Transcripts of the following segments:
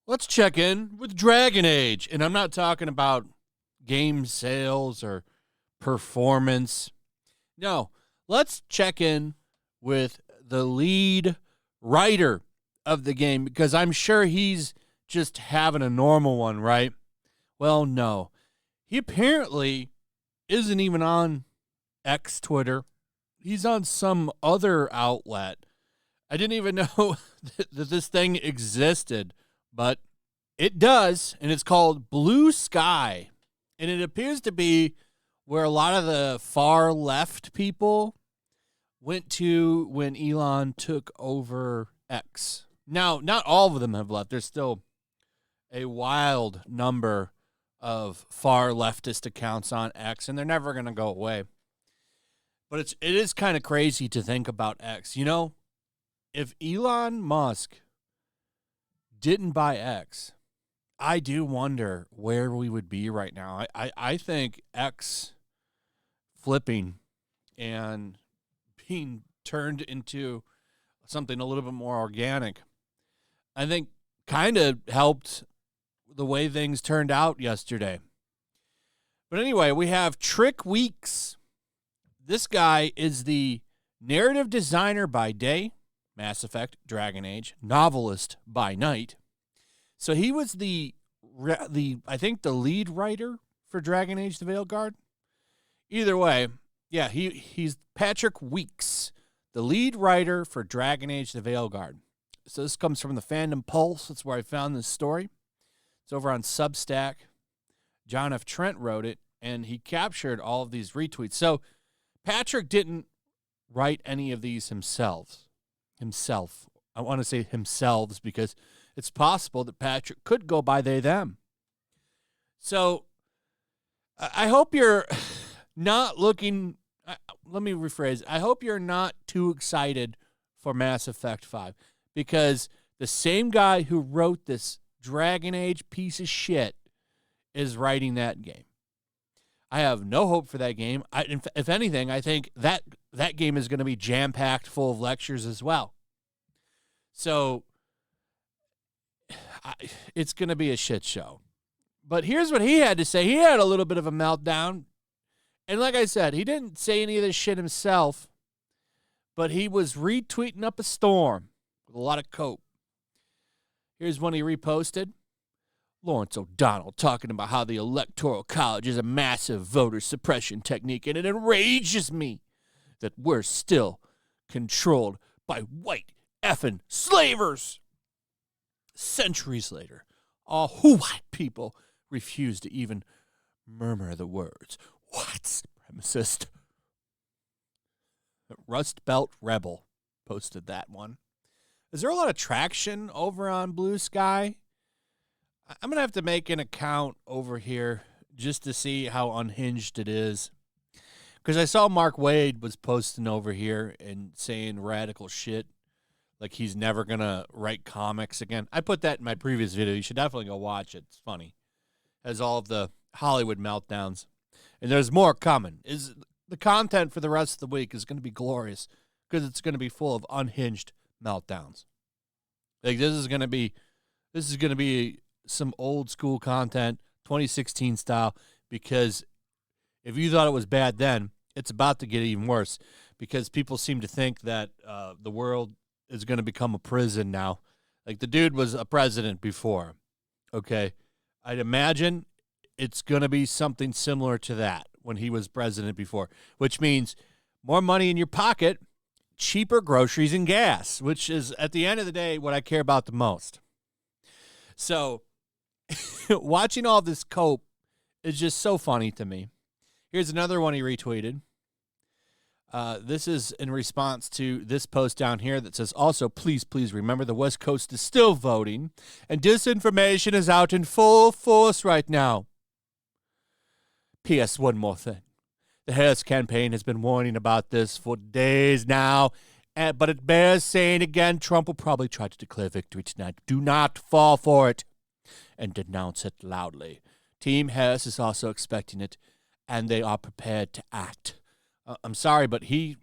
Let's check in with Dragon Age. And I'm not talking about game sales or performance. No, let's check in with the lead writer of the game, because I'm sure he's just having a normal one, right? Well, no. He apparently isn't even on X Twitter. He's on some other outlet. I didn't even know that this thing existed, but it does, and it's called Blue Sky. And it appears to be where a lot of the far left people went to when Elon took over X. Now, not all of them have left. There's still a wild number of far leftist accounts on X, and they're never going to go away. But it is kind of crazy to think about X. You know, if Elon Musk didn't buy X, I do wonder where we would be right now. I think X flipping and being turned into something a little bit more organic, I think kind of helped the way things turned out yesterday. But anyway, we have Trick Weeks. This guy is the narrative designer by day, Mass Effect, Dragon Age, novelist by night. So he was the I think the lead writer for Dragon Age The Veilguard. Either way, yeah, he's Patrick Weeks, the lead writer for Dragon Age The Veilguard. So this comes from the Fandom Pulse. That's where I found this story. It's over on Substack. John F. Trent wrote it, and he captured all of these retweets. So Patrick didn't write any of these himself. I want to say himselves because it's possible that Patrick could go by they, them. So I hope you're not looking... let me rephrase. I hope you're not too excited for Mass Effect 5, because the same guy who wrote this Dragon Age piece of shit is writing that game. I have no hope for that game. If anything, I think that game is going to be jam-packed full of lectures as well. So it's going to be a shit show. But here's what he had to say. He had a little bit of a meltdown. And like I said, he didn't say any of this shit himself, but he was retweeting up a storm with a lot of cope. Here's one he reposted. Lawrence O'Donnell talking about how the Electoral College is a massive voter suppression technique, and it enrages me that we're still controlled by white effing slavers. Centuries later, all white people refuse to even murmur the words, "White supremacist." Rust Belt Rebel posted that one. Is there a lot of traction over on Blue Sky? I'm going to have to make an account over here just to see how unhinged it is. Because I saw Mark Wade was posting over here and saying radical shit. Like he's never going to write comics again. I put that in my previous video. You should definitely go watch it. It's funny. It has all of the Hollywood meltdowns. And there's more coming. The content for the rest of the week is going to be glorious because it's going to be full of unhinged meltdowns. Like this is going to be some old school content, 2016 style, because if you thought it was bad then, it's about to get even worse because people seem to think that the world is going to become a prison now. Like the dude was a president before, okay? I'd imagine it's going to be something similar to that when he was president before, which means more money in your pocket, cheaper groceries and gas, which is, at the end of the day, what I care about the most. So watching all this cope is just so funny to me. Here's another one he retweeted. This is in response to this post down here that says, also, please remember the West Coast is still voting, and disinformation is out in full force right now. P.S. One more thing. The Harris campaign has been warning about this for days now, but it bears saying again, Trump will probably try to declare victory tonight. Do not fall for it and denounce it loudly. Team Harris is also expecting it, and they are prepared to act I'm sorry, but he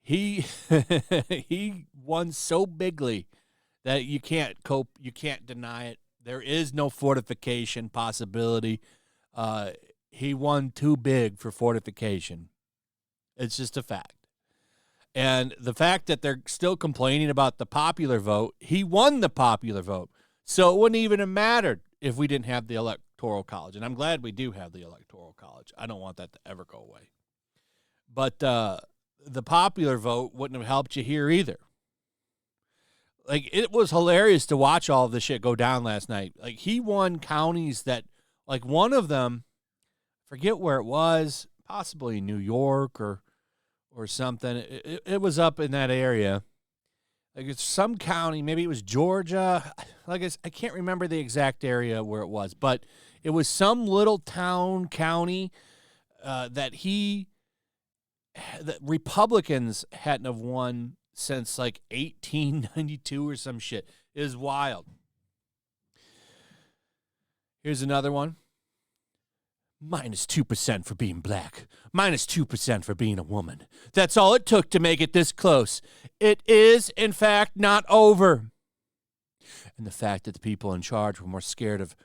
he won so bigly that you can't deny it. There is no fortification possibility. He won too big for fortification. It's just a fact. And the fact that they're still complaining about the popular vote, he won the popular vote. So it wouldn't even have mattered if we didn't have the Electoral College. And I'm glad we do have the Electoral College. I don't want that to ever go away. But the popular vote wouldn't have helped you here either. Like, it was hilarious to watch all of this shit go down last night. Like, he won counties that, like, one of them, forget where it was, possibly New York or something. It was up in that area. Like, it's some county, maybe it was Georgia. Like, I can't remember the exact area where it was, but it was some little town, county that Republicans hadn't have won since like 1892 or some shit. It is wild. Here's another one. -2% for being black. -2% for being a woman. That's all it took to make it this close. It is, in fact, not over. And the fact that the people in charge were more scared of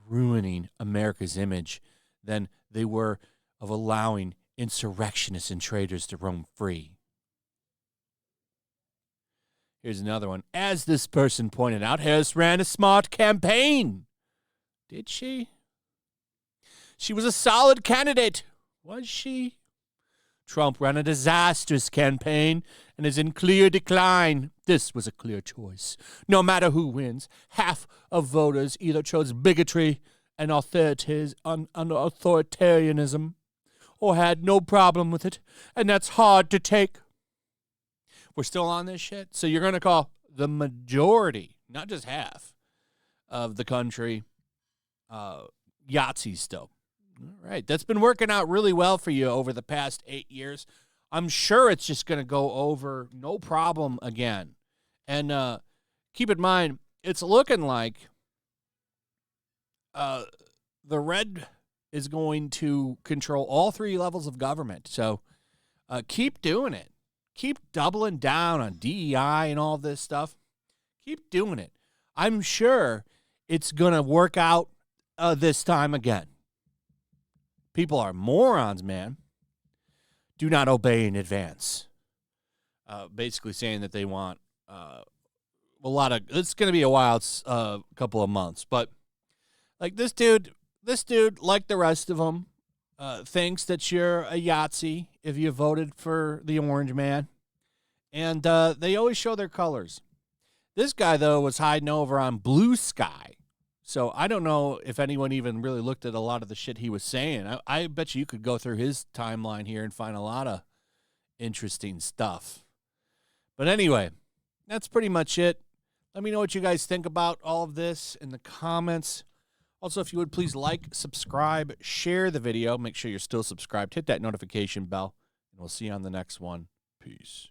ruining America's image than they were of allowing insurrectionists and traitors to roam free. Here's another one. As this person pointed out, Harris ran a smart campaign. Did she? She was a solid candidate. Was she? Trump ran a disastrous campaign and is in clear decline. This was a clear choice. No matter who wins, half of voters either chose bigotry and authoritarianism or had no problem with it, and that's hard to take. We're still on this shit? So you're going to call the majority, not just half, of the country Yahtzee still. All right. That's been working out really well for you over the past 8 years. I'm sure it's just going to go over no problem again. And keep in mind, it's looking like the red is going to control all 3 levels of government. So keep doing it. Keep doubling down on DEI and all this stuff. Keep doing it. I'm sure it's going to work out this time again. People are morons, man. Do not obey in advance. Basically saying that they want a lot of... It's going to be a wild couple of months. But like this dude, like the rest of them, thinks that you're a Yahtzee if you voted for the orange man. And they always show their colors. This guy, though, was hiding over on Blue Sky. So I don't know if anyone even really looked at a lot of the shit he was saying. I bet you could go through his timeline here and find a lot of interesting stuff. But anyway, that's pretty much it. Let me know what you guys think about all of this in the comments. Also, if you would please like, subscribe, share the video. Make sure you're still subscribed. Hit that notification bell, and we'll see you on the next one. Peace.